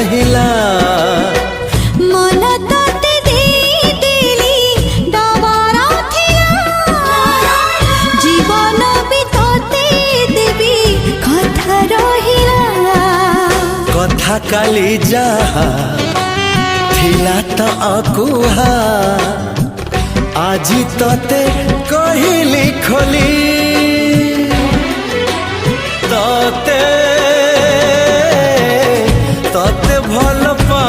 रहिला मन तते देली दबारा थिला जीवन भी तते देवी कथा रहिला कथा काली जहा थिला त अकुहा आजी तते कहिली खोली तते तते भल पा